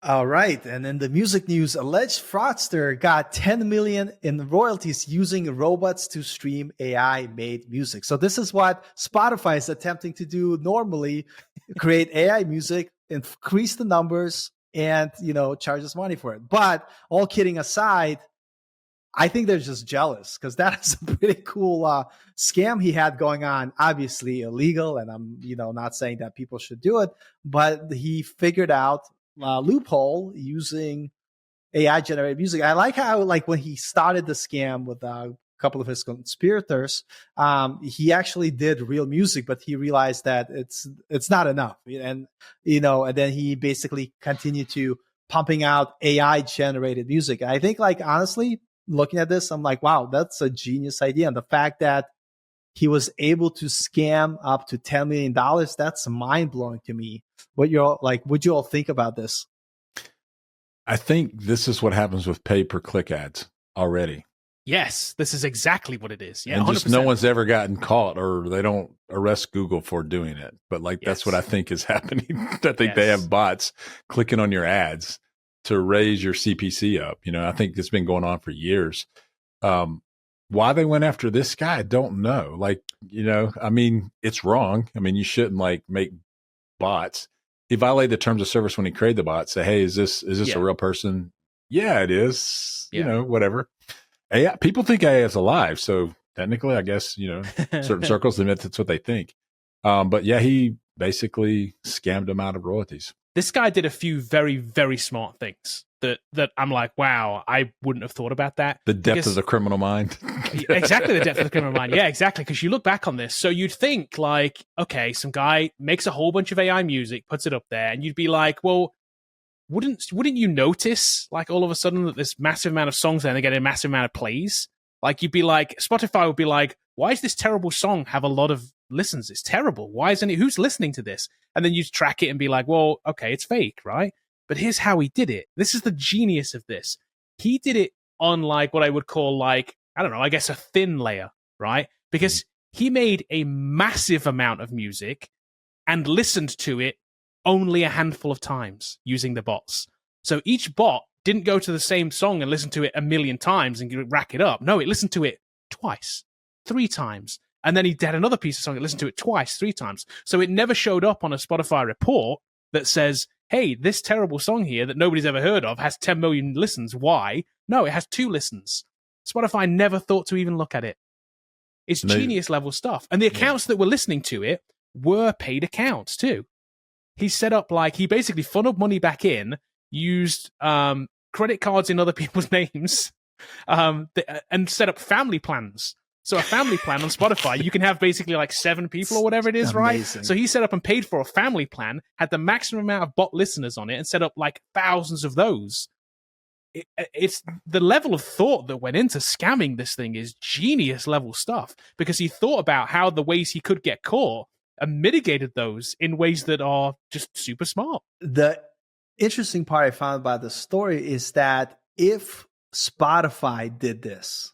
All right, and in the music news, alleged fraudster got 10 million in royalties using robots to stream AI-made music. So this is what Spotify is attempting to do normally: create AI music, increase the numbers, and charge us money for it. But all kidding aside, I think they're just jealous because that is a pretty cool scam he had going on. Obviously illegal, and I'm not saying that people should do it, but he figured out a loophole using AI generated music. I like how when he started the scam with a couple of his conspirators, he actually did real music, but he realized that it's not enough, and then he basically continued to pumping out AI generated music. And I think honestly, looking at this, I'm like, wow, that's a genius idea. And the fact that he was able to scam up to $10 million, that's mind blowing to me. What would you all think about this? I think this is what happens with pay per click ads already. Yes, this is exactly what it is. Yeah, and 100%. just no one's ever gotten caught, or they don't arrest Google for doing it. But that's what I think is happening. I think they have bots clicking on your ads to raise your CPC up. I think it's been going on for years. Why they went after this guy, I don't know. I mean, it's wrong. I mean, you shouldn't make bots. He violated the terms of service when he created the bot. Say, hey, is this a real person? Yeah, it is. Whatever. AI, people think AI is alive, so technically, I guess certain circles admit that's what they think. But yeah, he basically scammed them out of royalties. This guy did a few very, very smart things that I'm like, wow, I wouldn't have thought about that. The depth of the criminal mind. Exactly, the depth of the criminal mind. Yeah, exactly. Because you look back on this, so you'd think okay, some guy makes a whole bunch of AI music, puts it up there, and you'd be like, well, wouldn't you notice all of a sudden that this massive amount of songs there and they get a massive amount of plays? You'd be like, Spotify would be like, why is this terrible song have a lot of listens? It's terrible. Why isn't it? Who's listening to this? And then you'd track it and be like, well, okay, it's fake, right? But here's how he did it. This is the genius of this. He did it on what I would call I don't know, I guess a thin layer, right? Because he made a massive amount of music and listened to it only a handful of times using the bots. So each bot didn't go to the same song and listen to it a million times and rack it up. No, it listened to it twice, 3 times. And then he had another piece of song and listened to it twice, 3 times. So it never showed up on a Spotify report that says, hey, this terrible song here that nobody's ever heard of has 10 million listens. Why? No, it has 2 listens. Spotify never thought to even look at it. It's genius level stuff. And the accounts that were listening to it were paid accounts too. He set up he basically funneled money back in, used credit cards in other people's names, and set up family plans. So a family plan on Spotify, you can have basically 7 people or whatever it is, amazing. Right? So he set up and paid for a family plan, had the maximum amount of bot listeners on it, and set up thousands of those. It's the level of thought that went into scamming this thing is genius level stuff, because he thought about how the ways he could get caught and mitigated those in ways that are just super smart. The interesting part I found about the story is that if Spotify did this,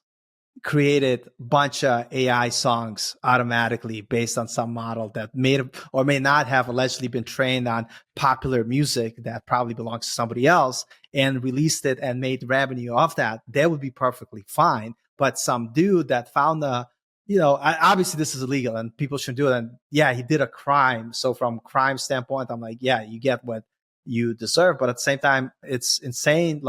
created a bunch of AI songs automatically based on some model that may or may not have allegedly been trained on popular music that probably belongs to somebody else, and released it and made revenue off that would be perfectly fine. But some dude that found obviously this is illegal and people shouldn't do it. And yeah, he did a crime. So from crime standpoint, I'm like, yeah, you get what you deserve. But at the same time, it's insane.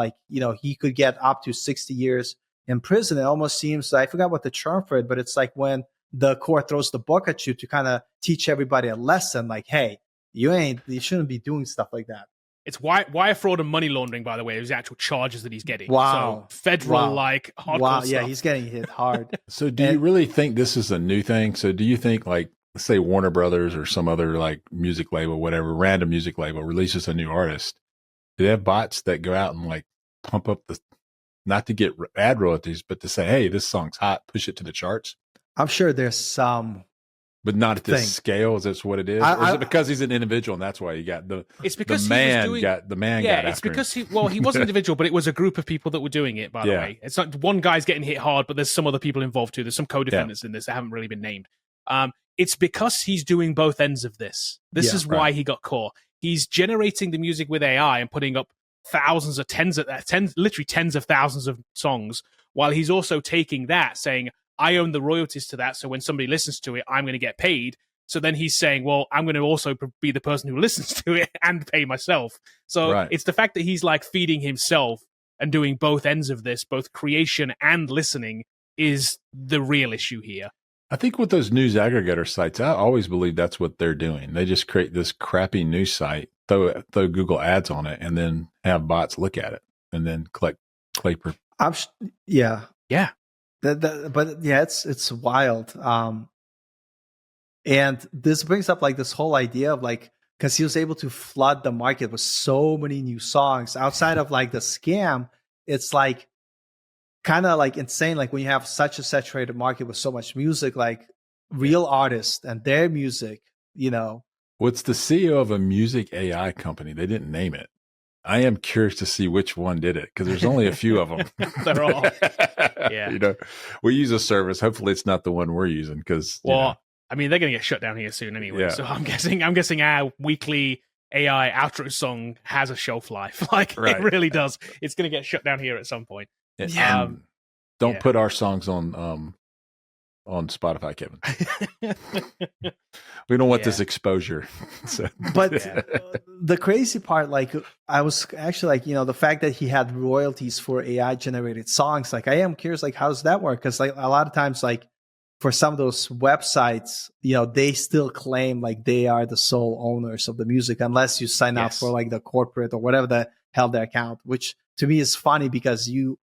He could get up to 60 years in prison. It almost seems, I forgot what the term for it, but it's when the court throws the book at you to kind of teach everybody a lesson. Hey, you shouldn't be doing stuff like that. It's wire fraud and money laundering, by the way, is the actual charges that he's getting. Wow. So federal, hardcore stuff. Yeah, he's getting hit hard. So do you really think this is a new thing? So do you think let's say Warner Brothers or some other music label, whatever, random music label releases a new artist? Do they have bots that go out and pump up not to get ad royalties, but to say, hey, this song's hot, push it to the charts? I'm sure there's some. But not at this scale. Is this what it is? Or is it because he's an individual and that's why you got It's because the man got it's because he was an individual, but it was a group of people that were doing it, by the way. It's not one guy's getting hit hard, but there's some other people involved too. There's some co-defendants in this that haven't really been named. It's because he's doing both ends of this. This is why he got caught. He's generating the music with AI and putting up thousands of literally tens of thousands of songs, while he's also taking that, saying, I own the royalties to that, so when somebody listens to it, I'm going to get paid. So then he's saying, well, I'm going to also be the person who listens to it and pay myself. So It's the fact that he's like feeding himself and doing both ends of this, both creation and listening, is the real issue here. I think with those news aggregator sites, I always believe that's what they're doing. They just create this crappy news site, throw Google ads on it, and then have bots look at it and then collect paper. Yeah. But yeah, it's wild. And this brings up like this whole idea of like, because he was able to flood the market with so many new songs outside of like the scam. It's like kind of like insane. Like when you have such a saturated market with so much music, like real artists and their music, What's the CEO of a music AI company? They didn't name it. I am curious to see which one did it because there's only a few of them. They're all, yeah. We use a service. Hopefully, it's not the one we're using because. Well, I mean, they're going to get shut down here soon anyway. Yeah. So I'm guessing our weekly AI outro song has a shelf life. Like It really does. It's going to get shut down here at some point. Yeah. Don't put our songs on Spotify, Kevin. We don't want this exposure. So. But the crazy part, like I was actually like, the fact that he had royalties for AI generated songs, like I am curious, like how does that work? Because like a lot of times, like for some of those websites, they still claim like they are the sole owners of the music unless you sign up for like the corporate or whatever the hell their account, which to me is funny because you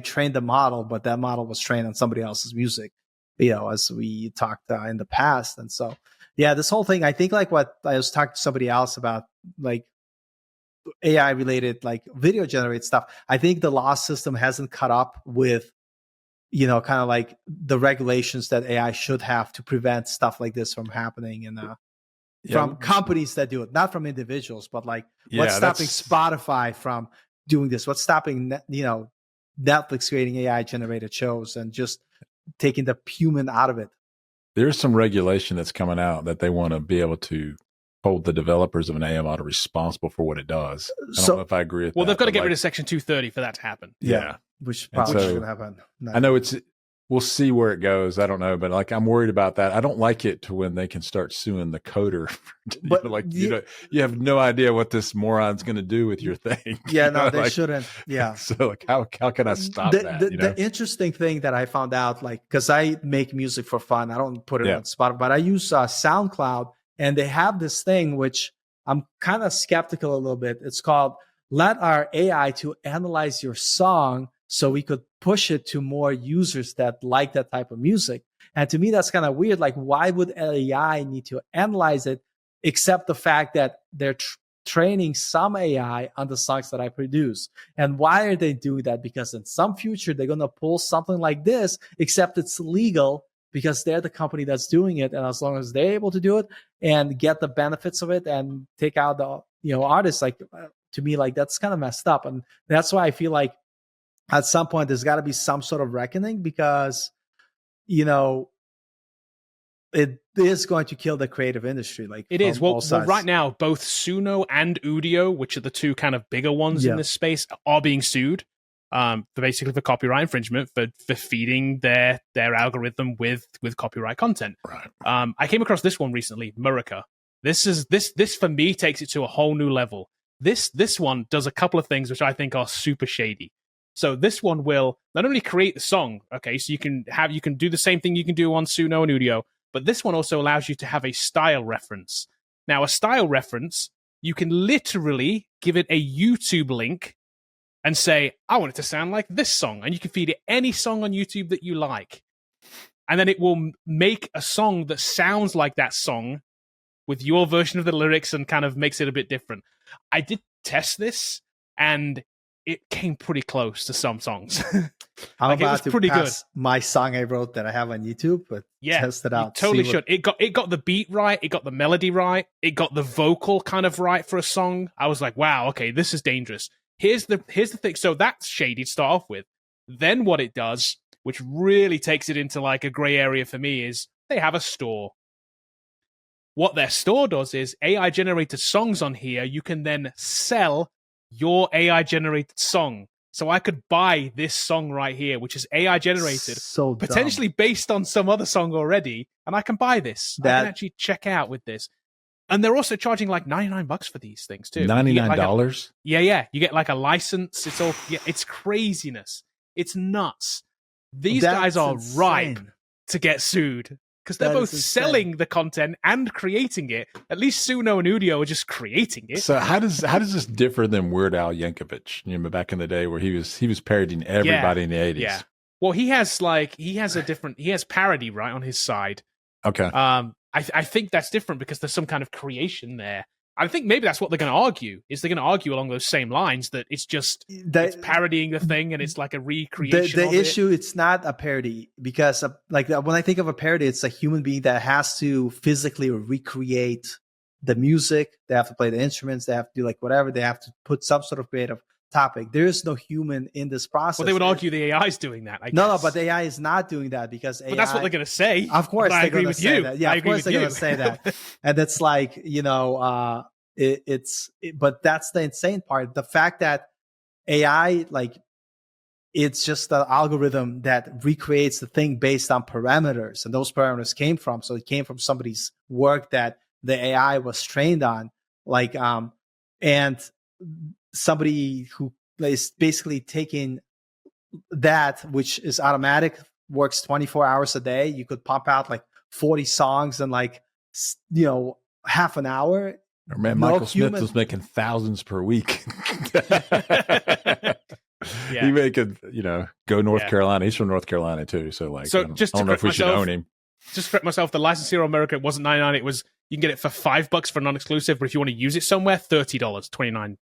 trained the model, but that model was trained on somebody else's music, as we talked in the past. And so, this whole thing, I think like what I was talking to somebody else about, like AI related, like video generated stuff. I think the law system hasn't caught up with, kind of like the regulations that AI should have to prevent stuff like this from happening. And from companies that do it, not from individuals, but like what's stopping Spotify from doing this? What's stopping, Netflix creating AI generated shows and just taking the human out of it? There's some regulation that's coming out that they want to be able to hold the developers of an AI model responsible for what it does. I don't know if I agree with that. Well, they've got to get rid of Section 230 for that to happen. Yeah. Which probably should happen. I know we'll see where it goes. I don't know, but like I'm worried about that. I don't like it to when they can start suing the coder. But you have no idea what this moron's going to do with your thing. Yeah, no, they shouldn't. Yeah. So like, how can I stop that? The interesting thing that I found out, like, because I make music for fun, I don't put it on Spotify, but I use SoundCloud, and they have this thing which I'm kind of skeptical a little bit. It's called "Let Our AI to Analyze Your Song," so we could push it to more users that like that type of music. And to me, that's kind of weird. Like, why would AI need to analyze it, except the fact that they're training some AI on the songs that I produce? And why are they doing that? Because in some future, they're going to pull something like this, except it's legal because they're the company that's doing it. And as long as they're able to do it and get the benefits of it and take out the artists, like, to me, like, that's kind of messed up. And that's why I feel like at some point there's got to be some sort of reckoning, because it is going to kill the creative industry. Like it is. Well, right now, both Suno and Udio, which are the two kind of bigger ones in this space, are being sued for copyright infringement for feeding their algorithm with copyright content. Right. I came across this one recently, Murica. This for me takes it to a whole new level. This one does a couple of things which I think are super shady. So this one will not only create the song, okay, so you can do the same thing you can do on Suno and Udio, but this one also allows you to have a style reference. Now, a style reference, you can literally give it a YouTube link and say, I want it to sound like this song. And you can feed it any song on YouTube that you like. And then it will make a song that sounds like that song with your version of the lyrics and kind of makes it a bit different. I did test this, and it came pretty close to some songs. I'm about to pass my song I wrote that I have on YouTube, but test it out. You totally should. It got the beat right, it got the melody right, it got the vocal kind of right for a song. I was like, wow, okay, this is dangerous. Here's the thing. So that's shady to start off with. Then what it does, which really takes it into like a gray area for me, is they have a store. What their store does is AI generated songs on here you can then sell your AI generated song. So I could buy this song right here, which is AI generated, So dumb. potentially based on some other song already, and I can buy this. I can actually check out with this. And they're also charging like $99 for these things too. $99? Yeah. You get like a license. It's craziness. It's nuts. These guys are ripe to get sued because they're both selling the content and creating it. At least Suno and Udio are just creating it. So how does this differ than Weird Al Yankovic? You know, back in the day where he was parodying everybody in the 80s. Yeah. Well, he has parody right on his side. Okay. I think that's different because there's some kind of creation there. I think maybe that's what they're going to argue. Is they're going to argue along those same lines that it's just it's parodying the thing and it's like a recreation. The issue, it's not a parody because when I think of a parody, it's a human being that has to physically recreate the music. They have to play the instruments. They have to do like whatever. They have to put some sort of creative topic. There is no human in this process. Well, they would argue the AI is doing that. No, but the AI is not doing that because AI. But that's what they're going to say. Of course, they're going to say that. Yeah, of course they're going to say that. And it's like, but that's the insane part. The fact that AI, like, it's just the algorithm that recreates the thing based on parameters, and those parameters came from somebody's work that the AI was trained on, and somebody who is basically taking that, which is automatic, works 24 hours a day. You could pump out like 40 songs in half an hour. Or man, Michael Smith was making thousands per week. Yeah. He could, go North Carolina. He's from North Carolina too. So I don't know if we should own him. Just to correct myself, the license here in America, it wasn't $99. It was, you can get it for $5 for non-exclusive, but if you want to use it somewhere, $30, $29.90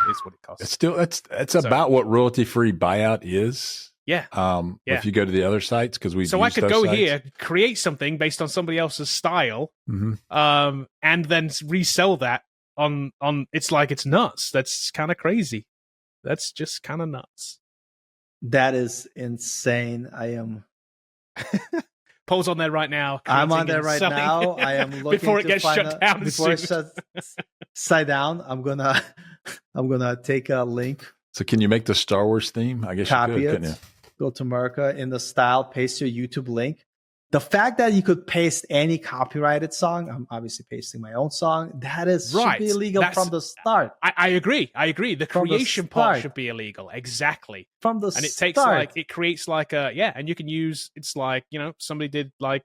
is what it costs. It's still that's about what royalty-free buyout is. Yeah. If you go to the other sites, because so I could go here, create something based on somebody else's style, and then resell that on. It's nuts. That's kind of crazy. That's just kind of nuts. That is insane. I am. Paul's on there right now. I'm on there right now. I am looking before it gets shut down. Before it shuts down, I'm gonna take a link. So can you make the Star Wars theme? I guess copy you could, it. Go to America in the style, paste your YouTube link. The fact that you could paste any copyrighted song, I'm obviously pasting my own song, that is should be illegal from the start. I agree. The creation part should be illegal. Exactly. From the start. And it takes it creates and you can use, it's like, somebody did I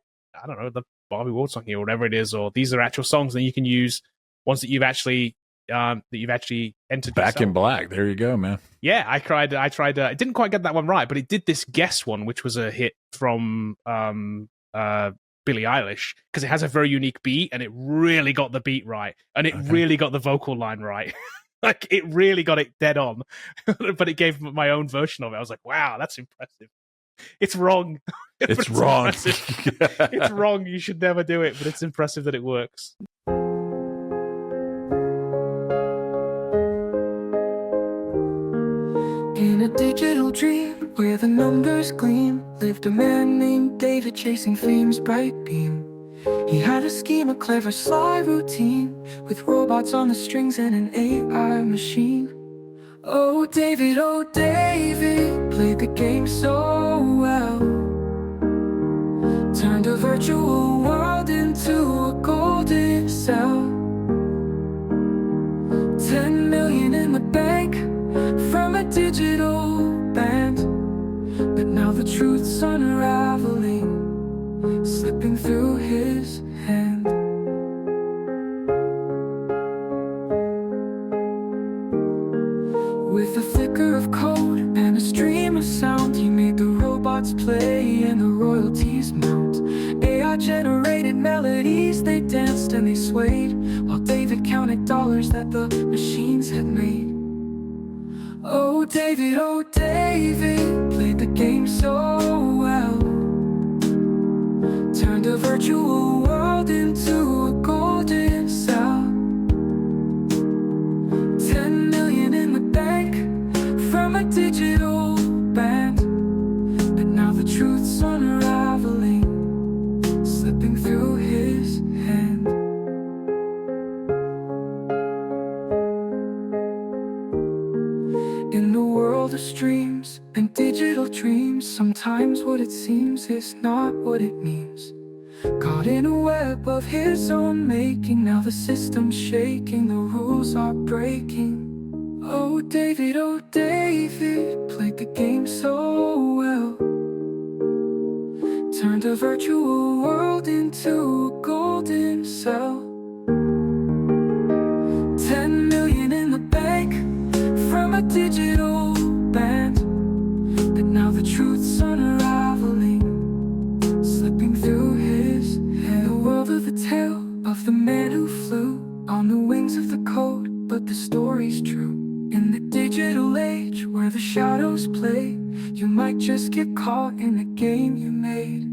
don't know, the Bobby Ward song here or whatever it is, or these are actual songs, and you can use ones that you've actually entered. Back in Black. There you go, man. Yeah, I tried. I didn't quite get that one right, but it did this Guess one, which was a hit from Billie Eilish, because it has a very unique beat, and it really got the beat right, and it really got the vocal line right. Like, it really got it dead on. But it gave my own version of it. I was like, wow, that's impressive. It's wrong. It's wrong. It's wrong. You should never do it, but it's impressive that it works. In a digital dream where the numbers gleam, lived a man named David chasing fame's bright beam. He had a scheme, a clever, sly routine, with robots on the strings and an AI machine. Oh David, played the game so well. Turned a virtual world into a golden cell. 10 million in the bank from a digital band. But now the truth's unraveling, slipping through his hand. With a flicker of code and a stream of sound, he made the robots play and the royalties mount. AI generated melodies, they danced and they swayed, while David counted dollars that the machines had made. Oh David, played the game so well. Turned a virtual world into a golden cell. 10 million in the bank from a digital band. But now the truth's unraveling, slipping through his hand. world of streams and digital dreams. Sometimes what it seems is not what it means. Caught in a web of his own making, now the system's shaking, the rules are breaking. Oh David, played the game so well. Turned a virtual world into a golden cell. 10 million in the bank from a digital band. But now the truth's unraveling, slipping through his head. The world of the tale of the man who flew on the wings of the code, but the story's true. In the digital age where the shadows play, you might just get caught in a game you made.